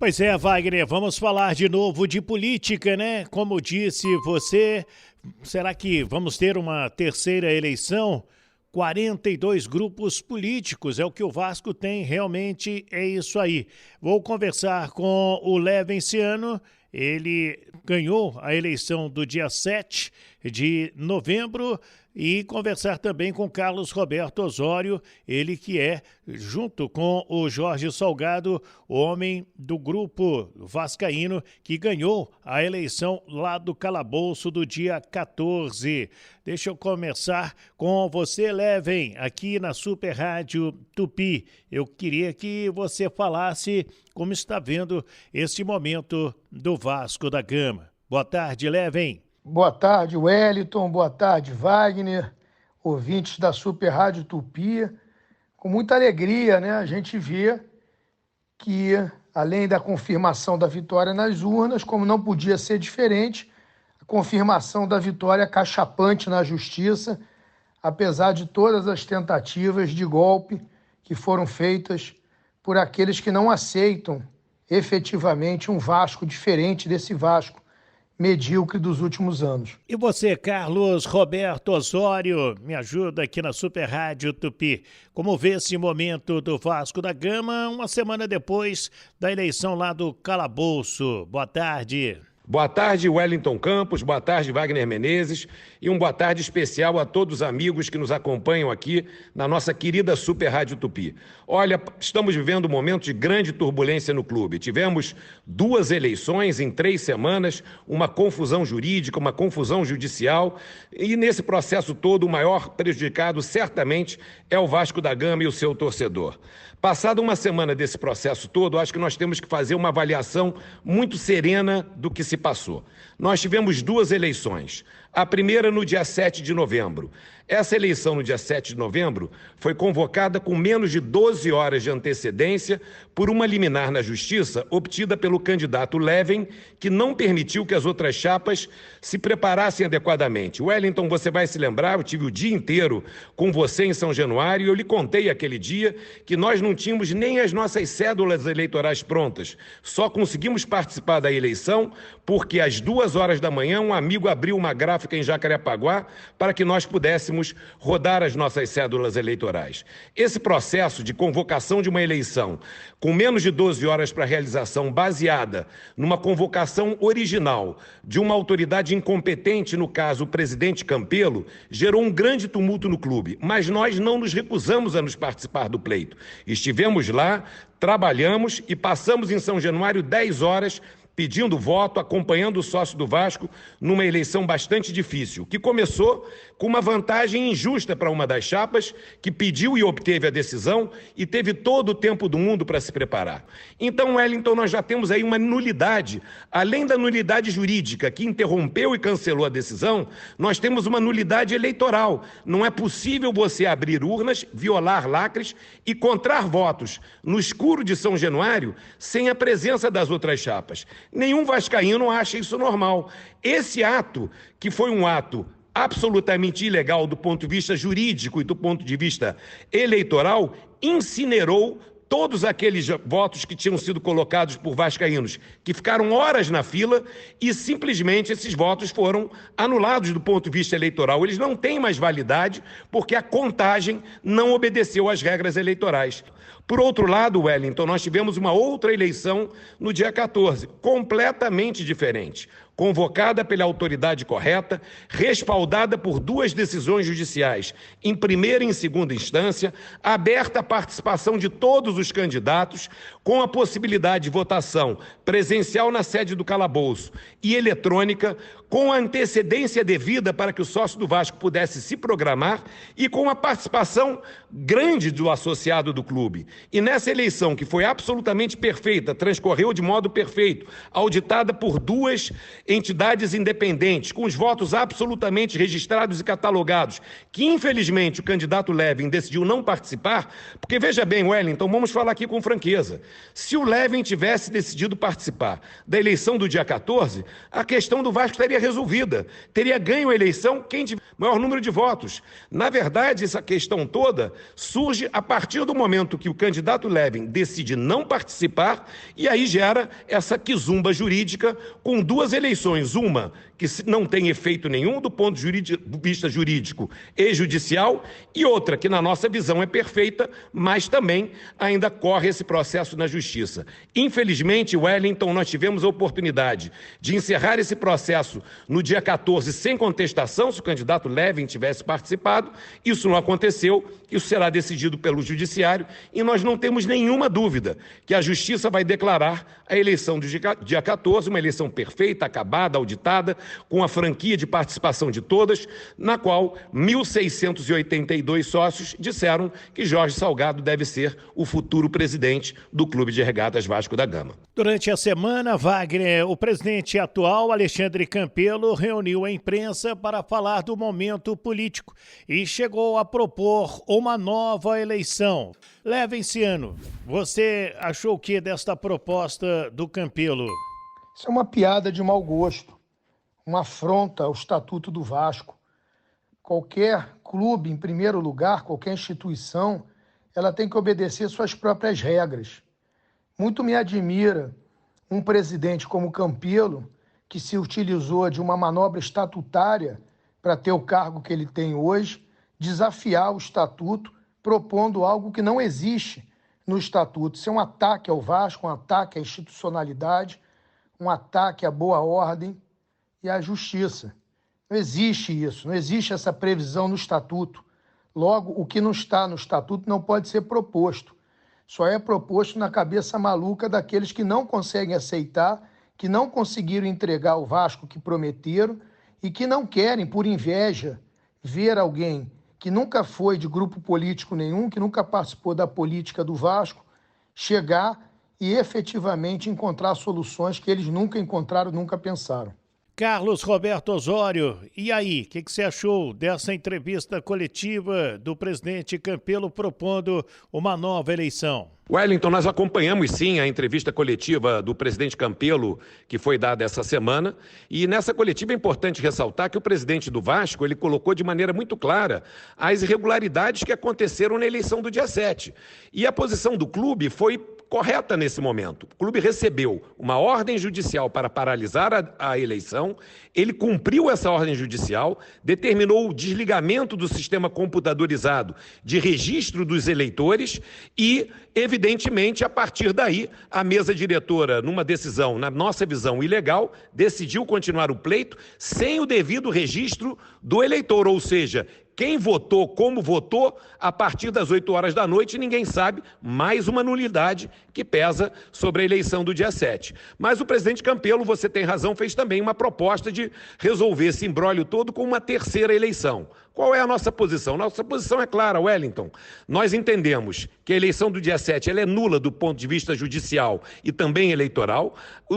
Pois é, Wagner, vamos falar de novo de política, né? Como disse você, será que vamos ter uma terceira eleição? 42 grupos políticos, é o que o Vasco tem, realmente é isso aí. Vou conversar com o Levenciano, ele ganhou a eleição do dia 7 de novembro e conversar também com Carlos Roberto Osório, ele que é, junto com o Jorge Salgado, homem do grupo vascaíno que ganhou a eleição lá do calabouço do dia 14. Deixa eu começar com você, Leven, aqui na Super Rádio Tupi. Eu queria que você falasse como está vendo este momento do Vasco da Gama. Boa tarde, Leven. Boa tarde, Wellington. Boa tarde, Wagner, ouvintes da Super Rádio Tupi. Com muita alegria, né? A gente vê que, além da confirmação da vitória nas urnas, como não podia ser diferente, a confirmação da vitória cachapante na Justiça, apesar de todas as tentativas de golpe que foram feitas por aqueles que não aceitam efetivamente um Vasco diferente desse Vasco medíocre dos últimos anos. E você, Carlos Roberto Osório, me ajuda aqui na Super Rádio Tupi. Como vê esse momento do Vasco da Gama, uma semana depois da eleição lá do calabouço? Boa tarde. Boa tarde, Wellington Campos, boa tarde, Wagner Menezes, e boa tarde especial a todos os amigos que nos acompanham aqui na nossa querida Super Rádio Tupi. Olha, estamos vivendo um momento de grande turbulência no clube. Tivemos 2 eleições em 3 semanas, uma confusão jurídica, uma confusão judicial, e nesse processo todo o maior prejudicado certamente é o Vasco da Gama e o seu torcedor. Passada uma semana desse processo todo, acho que nós temos que fazer uma avaliação muito serena do que se passou. Nós tivemos 2 eleições. A primeira no dia 7 de novembro. Essa eleição no dia 7 de novembro foi convocada com menos de 12 horas de antecedência por uma liminar na Justiça obtida pelo candidato Leven, que não permitiu que as outras chapas se preparassem adequadamente. Wellington, você vai se lembrar, eu tive o dia inteiro com você em São Januário e eu lhe contei aquele dia que nós não tínhamos nem as nossas cédulas eleitorais prontas. Só conseguimos participar da eleição porque às 2 horas da manhã um amigo abriu uma gráfica em Jacarepaguá para que nós pudéssemos rodar as nossas cédulas eleitorais. Esse processo de convocação de uma eleição com menos de 12 horas para realização, baseada numa convocação original de uma autoridade incompetente, no caso o presidente Campelo, gerou um grande tumulto no clube, mas nós não nos recusamos a nos participar do pleito. Estivemos lá, trabalhamos e passamos em São Januário 10 horas pedindo voto, acompanhando o sócio do Vasco numa eleição bastante difícil, que começou com uma vantagem injusta para uma das chapas, que pediu e obteve a decisão e teve todo o tempo do mundo para se preparar. Então, Wellington, nós já temos aí uma nulidade. Além da nulidade jurídica, que interrompeu e cancelou a decisão, nós temos uma nulidade eleitoral. Não é possível você abrir urnas, violar lacres e encontrar votos no escuro de São Januário sem a presença das outras chapas. Nenhum vascaíno acha isso normal. Esse ato, que foi um ato absolutamente ilegal do ponto de vista jurídico e do ponto de vista eleitoral, incinerou todos aqueles votos que tinham sido colocados por vascaínos, que ficaram horas na fila e simplesmente esses votos foram anulados do ponto de vista eleitoral. Eles não têm mais validade porque a contagem não obedeceu às regras eleitorais. Por outro lado, Wellington, nós tivemos uma outra eleição no dia 14, completamente diferente, convocada pela autoridade correta, respaldada por 2 decisões judiciais, em primeira e em segunda instância, aberta à participação de todos os candidatos, com a possibilidade de votação presencial na sede do calabouço e eletrônica, com a antecedência devida para que o sócio do Vasco pudesse se programar e com a participação grande do associado do clube. E nessa eleição, que foi absolutamente perfeita, transcorreu de modo perfeito, auditada por 2 entidades independentes, com os votos absolutamente registrados e catalogados, que infelizmente o candidato Levin decidiu não participar, porque veja bem, Wellington, vamos falar aqui com franqueza, se o Levin tivesse decidido participar da eleição do dia 14, a questão do Vasco estaria resolvida, teria ganho a eleição quem tiver maior número de votos. Na verdade, essa questão toda surge a partir do momento que o candidato Levin decide não participar e aí gera essa quizumba jurídica com duas eleições, uma que não tem efeito nenhum do ponto de vista jurídico e judicial, e outra que na nossa visão é perfeita, mas também ainda corre esse processo na justiça. Infelizmente, Wellington, nós tivemos a oportunidade de encerrar esse processo no dia 14 sem contestação, se o candidato Levin tivesse participado, isso não aconteceu, isso será decidido pelo judiciário, e nós não temos nenhuma dúvida que a justiça vai declarar a eleição do dia 14, uma eleição perfeita, acabada, auditada, com a franquia de participação de todas, na qual 1.682 sócios disseram que Jorge Salgado deve ser o futuro presidente do Clube de Regatas Vasco da Gama. Durante a semana, Wagner, o presidente atual, Alexandre Campelo, reuniu a imprensa para falar do momento político e chegou a propor uma nova eleição. Levenciano, você achou o que desta proposta do Campelo? Isso é uma piada de mau gosto, uma afronta ao Estatuto do Vasco. Qualquer clube, em primeiro lugar, qualquer instituição, ela tem que obedecer suas próprias regras. Muito me admira um presidente como Campelo, que se utilizou de uma manobra estatutária para ter o cargo que ele tem hoje, desafiar o Estatuto, propondo algo que não existe no Estatuto. Isso é um ataque ao Vasco, um ataque à institucionalidade, um ataque à boa ordem e à justiça. Não existe isso, não existe essa previsão no Estatuto. Logo, o que não está no Estatuto não pode ser proposto. Só é proposto na cabeça maluca daqueles que não conseguem aceitar, que não conseguiram entregar ao Vasco o que prometeram e que não querem, por inveja, ver alguém que nunca foi de grupo político nenhum, que nunca participou da política do Vasco, chegar e efetivamente encontrar soluções que eles nunca encontraram, nunca pensaram. Carlos Roberto Osório, e aí, o que você achou dessa entrevista coletiva do presidente Campelo propondo uma nova eleição? Wellington, nós acompanhamos sim a entrevista coletiva do presidente Campelo, que foi dada essa semana, e nessa coletiva é importante ressaltar que o presidente do Vasco, ele colocou de maneira muito clara as irregularidades que aconteceram na eleição do dia 7. E a posição do clube foi correta nesse momento. O clube recebeu uma ordem judicial para paralisar a eleição, ele cumpriu essa ordem judicial, determinou o desligamento do sistema computadorizado de registro dos eleitores e, evidentemente, a partir daí, a mesa diretora, numa decisão, na nossa visão, ilegal, decidiu continuar o pleito sem o devido registro do eleitor, ou seja, quem votou, como votou, a partir das 8 horas da noite, ninguém sabe, mais uma nulidade que pesa sobre a eleição do dia 7. Mas o presidente Campelo, você tem razão, fez também uma proposta de resolver esse imbróglio todo com uma terceira eleição. Qual é a nossa posição? Nossa posição é clara, Wellington. Nós entendemos que a eleição do dia 7 ela é nula do ponto de vista judicial e também eleitoral.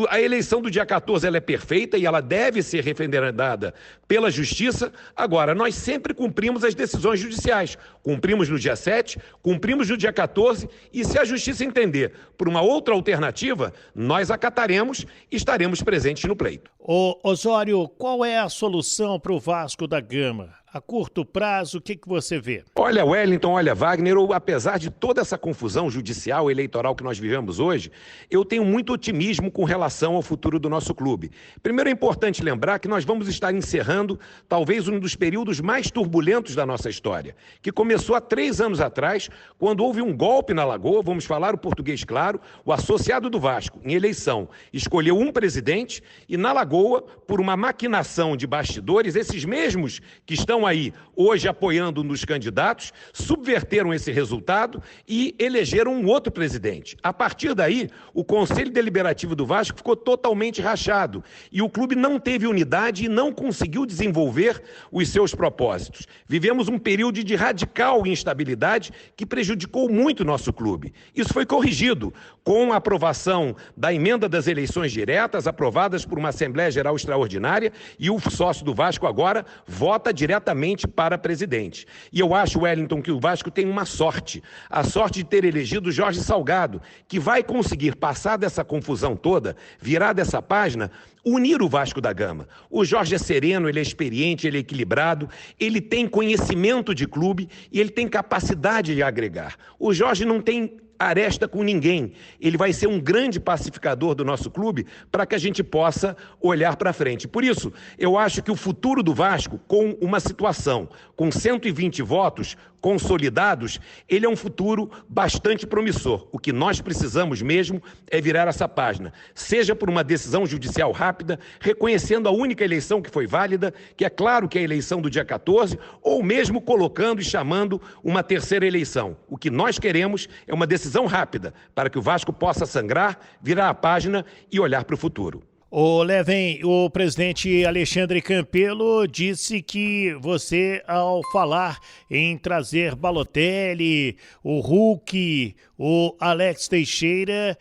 A eleição do dia 14 ela é perfeita e ela deve ser referendada pela Justiça. Agora, nós sempre cumprimos as decisões judiciais. Cumprimos no dia 7, cumprimos no dia 14 e se a Justiça entender por uma outra alternativa, nós acataremos e estaremos presentes no pleito. Ô Osório, qual é a solução para o Vasco da Gama? A curto prazo, o que você vê? Olha, Wellington, olha, Wagner, apesar de toda essa confusão judicial e eleitoral que nós vivemos hoje, eu tenho muito otimismo com relação ao futuro do nosso clube. Primeiro é importante lembrar que nós vamos estar encerrando talvez um dos períodos mais turbulentos da nossa história, que começou há 3 anos atrás, quando houve um golpe na Lagoa, vamos falar o português claro, o associado do Vasco, em eleição, escolheu um presidente e na Lagoa, por uma maquinação de bastidores, esses mesmos que estão estão aí hoje apoiando um dos candidatos, subverteram esse resultado e elegeram um outro presidente. A partir daí, o Conselho Deliberativo do Vasco ficou totalmente rachado e o clube não teve unidade e não conseguiu desenvolver os seus propósitos. Vivemos um período de radical instabilidade que prejudicou muito o nosso clube. Isso foi corrigido com a aprovação da emenda das eleições diretas, aprovadas por uma Assembleia Geral Extraordinária, e o sócio do Vasco agora vota diretamente para presidente. E eu acho, Wellington, que o Vasco tem uma sorte, a sorte de ter elegido Jorge Salgado, que vai conseguir passar dessa confusão toda, virar dessa página, unir o Vasco da Gama. O Jorge é sereno, ele é experiente, ele é equilibrado, ele tem conhecimento de clube e ele tem capacidade de agregar. O Jorge não tem aresta com ninguém. Ele vai ser um grande pacificador do nosso clube para que a gente possa olhar para frente. Por isso, eu acho que o futuro do Vasco, com uma situação, com 120 votos consolidados, ele é um futuro bastante promissor. O que nós precisamos mesmo é virar essa página, seja por uma decisão judicial rápida, reconhecendo a única eleição que foi válida, que é claro que é a eleição do dia 14, ou mesmo colocando e chamando uma terceira eleição. O que nós queremos é uma decisão rápida, para que o Vasco possa sangrar, virar a página e olhar para o futuro. Ô, Levem, o presidente Alexandre Campelo disse que você, ao falar em trazer Balotelli, o Hulk, o Alex Teixeira,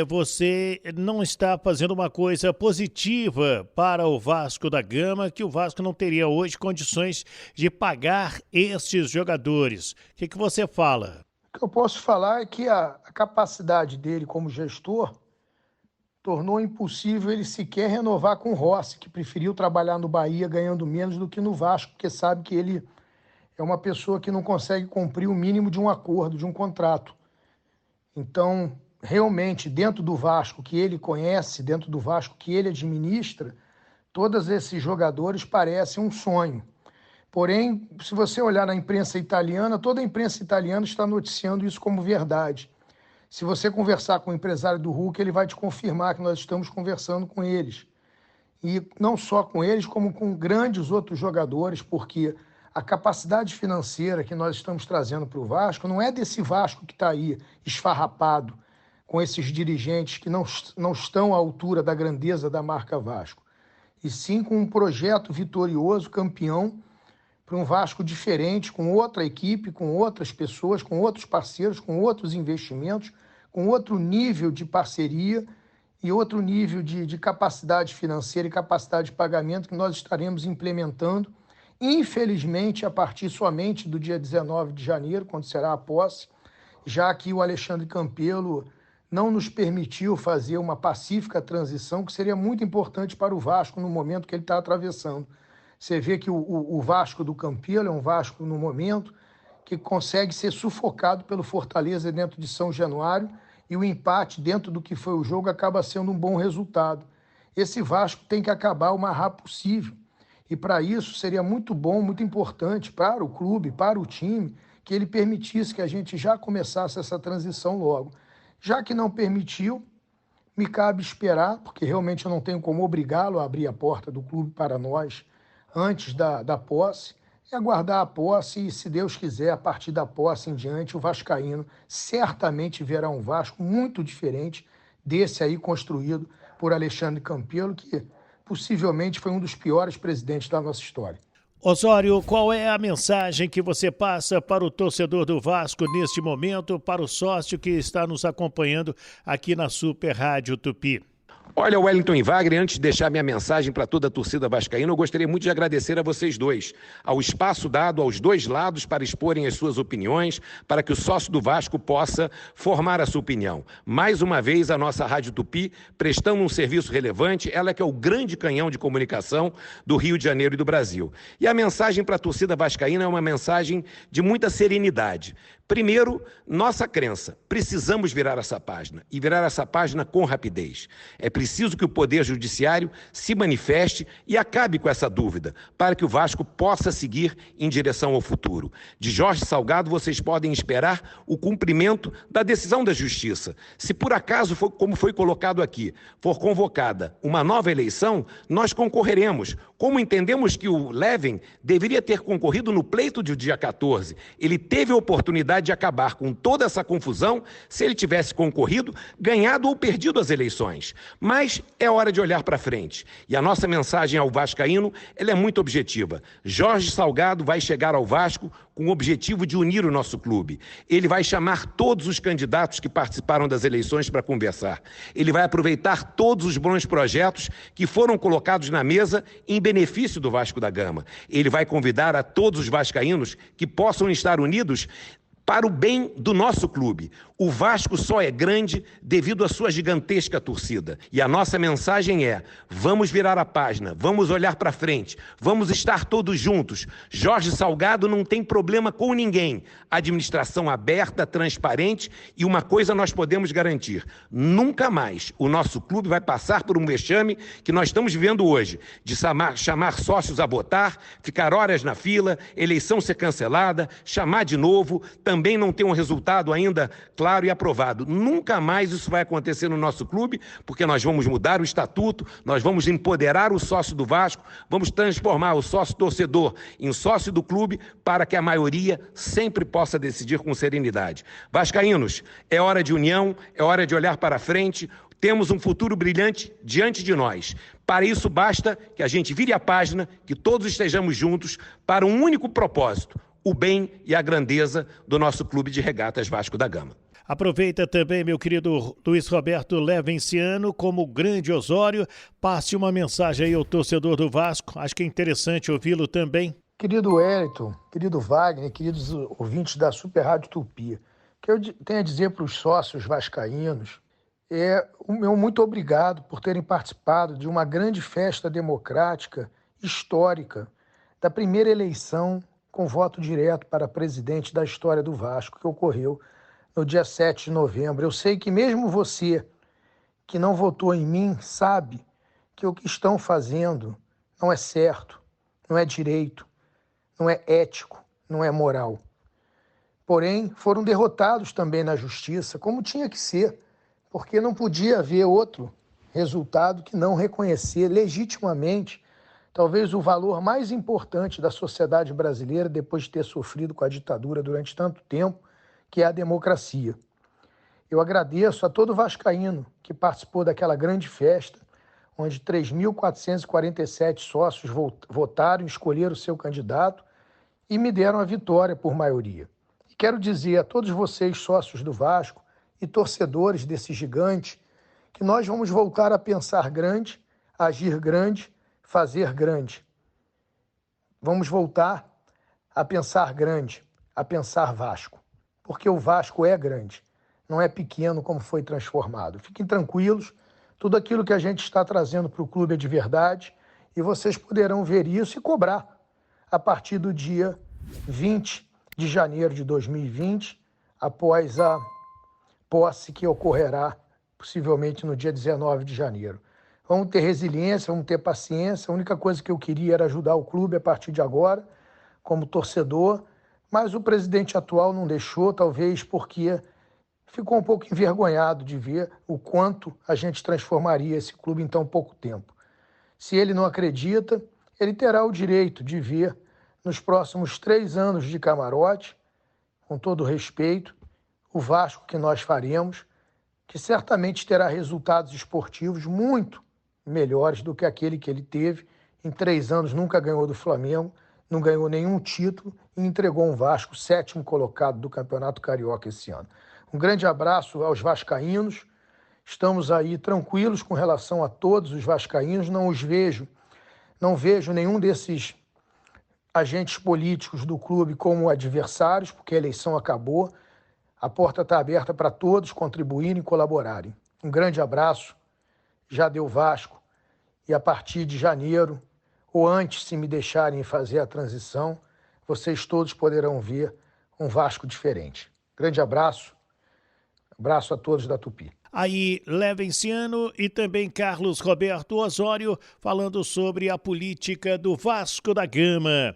você não está fazendo uma coisa positiva para o Vasco da Gama, que o Vasco não teria hoje condições de pagar estes jogadores. O que você fala? O que eu posso falar é que a capacidade dele como gestor tornou impossível ele sequer renovar com o Rossi, que preferiu trabalhar no Bahia ganhando menos do que no Vasco, porque sabe que ele é uma pessoa que não consegue cumprir o mínimo de um acordo, de um contrato. Então, realmente, dentro do Vasco que ele conhece, dentro do Vasco que ele administra, todos esses jogadores parecem um sonho. Porém, se você olhar na imprensa italiana, toda a imprensa italiana está noticiando isso como verdade. Se você conversar com o empresário do Hulk, ele vai te confirmar que nós estamos conversando com eles. E não só com eles, como com grandes outros jogadores, porque a capacidade financeira que nós estamos trazendo para o Vasco não é desse Vasco que está aí esfarrapado com esses dirigentes que não estão à altura da grandeza da marca Vasco, e sim com um projeto vitorioso, campeão, para um Vasco diferente, com outra equipe, com outras pessoas, com outros parceiros, com outros investimentos, com outro nível de parceria e outro nível de capacidade financeira e capacidade de pagamento que nós estaremos implementando, infelizmente, a partir somente do dia 19 de janeiro, quando será a posse, já que o Alexandre Campelo não nos permitiu fazer uma pacífica transição, que seria muito importante para o Vasco no momento que ele está atravessando. Você vê que o Vasco do Campelo é um Vasco, no momento, que consegue ser sufocado pelo Fortaleza dentro de São Januário, e o empate dentro do que foi o jogo acaba sendo um bom resultado. Esse Vasco tem que acabar o mais rápido possível. E para isso seria muito bom, muito importante para o clube, para o time, que ele permitisse que a gente já começasse essa transição logo. Já que não permitiu, me cabe esperar, porque realmente eu não tenho como obrigá-lo a abrir a porta do clube para nós antes da posse, e aguardar a posse, e se Deus quiser, a partir da posse em diante, o vascaíno certamente verá um Vasco muito diferente desse aí construído por Alexandre Campelo, que possivelmente foi um dos piores presidentes da nossa história. Osório, qual é a mensagem que você passa para o torcedor do Vasco neste momento, para o sócio que está nos acompanhando aqui na Super Rádio Tupi? Olha, Wellington e Wagner, antes de deixar minha mensagem para toda a torcida vascaína, eu gostaria muito de agradecer a vocês dois, ao espaço dado aos dois lados para exporem as suas opiniões, para que o sócio do Vasco possa formar a sua opinião. Mais uma vez, a nossa Rádio Tupi, prestando um serviço relevante, ela que é o grande canhão de comunicação do Rio de Janeiro e do Brasil. E a mensagem para a torcida vascaína é uma mensagem de muita serenidade. Primeiro, nossa crença. Precisamos virar essa página e virar essa página com rapidez. É preciso que o Poder Judiciário se manifeste e acabe com essa dúvida, para que o Vasco possa seguir em direção ao futuro. De Jorge Salgado, vocês podem esperar o cumprimento da decisão da Justiça. Se por acaso, como foi colocado aqui, for convocada uma nova eleição, nós concorreremos. Como entendemos que o Levin deveria ter concorrido no pleito do dia 14, ele teve a oportunidade de acabar com toda essa confusão se ele tivesse concorrido, ganhado ou perdido as eleições. Mas é hora de olhar para frente. E a nossa mensagem ao vascaíno, ela é muito objetiva. Jorge Salgado vai chegar ao Vasco com o objetivo de unir o nosso clube. Ele vai chamar todos os candidatos que participaram das eleições para conversar. Ele vai aproveitar todos os bons projetos que foram colocados na mesa em benefício do Vasco da Gama. Ele vai convidar a todos os vascaínos que possam estar unidos para o bem do nosso clube. O Vasco só é grande devido à sua gigantesca torcida. E a nossa mensagem é: vamos virar a página, vamos olhar para frente, vamos estar todos juntos. Jorge Salgado não tem problema com ninguém. Administração aberta, transparente, e uma coisa nós podemos garantir: nunca mais o nosso clube vai passar por um vexame que nós estamos vivendo hoje, de chamar sócios a votar, ficar horas na fila, eleição ser cancelada, chamar de novo, também não ter um resultado ainda claro e aprovado. Nunca mais isso vai acontecer no nosso clube, porque nós vamos mudar o estatuto, nós vamos empoderar o sócio do Vasco, vamos transformar o sócio torcedor em sócio do clube para que a maioria sempre possa decidir com serenidade. Vascaínos, é hora de união, é hora de olhar para frente. Temos um futuro brilhante diante de nós. Para isso basta que a gente vire a página, que todos estejamos juntos para um único propósito: o bem e a grandeza do nosso clube de regatas Vasco da Gama. Aproveita também, meu querido Luiz Roberto Levenciano, como grande Osório, passe uma mensagem aí ao torcedor do Vasco. Acho que é interessante ouvi-lo também. Querido Wellington, querido Wagner, queridos ouvintes da Super Rádio Tupi, o que eu tenho a dizer para os sócios vascaínos é o meu muito obrigado por terem participado de uma grande festa democrática, histórica, da primeira eleição com voto direto para presidente da história do Vasco, que ocorreu no dia 7 de novembro. Eu sei que mesmo você que não votou em mim sabe que o que estão fazendo não é certo, não é direito, não é ético, não é moral. Porém, foram derrotados também na justiça, como tinha que ser, porque não podia haver outro resultado que não reconhecer legitimamente talvez o valor mais importante da sociedade brasileira depois de ter sofrido com a ditadura durante tanto tempo, que é a democracia. Eu agradeço a todo vascaíno que participou daquela grande festa, onde 3.447 sócios votaram e escolheram o seu candidato e me deram a vitória por maioria. E quero dizer a todos vocês, sócios do Vasco e torcedores desse gigante, que nós vamos voltar a pensar grande, agir grande, fazer grande. Vamos voltar a pensar grande, a pensar Vasco, porque o Vasco é grande, não é pequeno como foi transformado. Fiquem tranquilos, tudo aquilo que a gente está trazendo para o clube é de verdade e vocês poderão ver isso e cobrar a partir do dia 20 de janeiro de 2020, após a posse que ocorrerá possivelmente no dia 19 de janeiro. Vamos ter resiliência, vamos ter paciência. A única coisa que eu queria era ajudar o clube a partir de agora, como torcedor, mas o presidente atual não deixou, talvez porque ficou um pouco envergonhado de ver o quanto a gente transformaria esse clube em tão pouco tempo. Se ele não acredita, ele terá o direito de ver nos próximos 3 anos de camarote, com todo respeito, o Vasco que nós faremos, que certamente terá resultados esportivos muito melhores do que aquele que ele teve. Em 3 anos nunca ganhou do Flamengo, não ganhou nenhum título e entregou um Vasco 7º colocado do Campeonato Carioca esse ano. Um grande abraço aos vascaínos. Estamos aí tranquilos com relação a todos os vascaínos. Não vejo nenhum desses agentes políticos do clube como adversários, porque a eleição acabou. A porta está aberta para todos contribuírem e colaborarem. Um grande abraço. Já deu Vasco. E a partir de janeiro, ou antes, se me deixarem fazer a transição, vocês todos poderão ver um Vasco diferente. Grande abraço. Abraço a todos da Tupi. Aí, Levenciano e também Carlos Roberto Osório falando sobre a política do Vasco da Gama.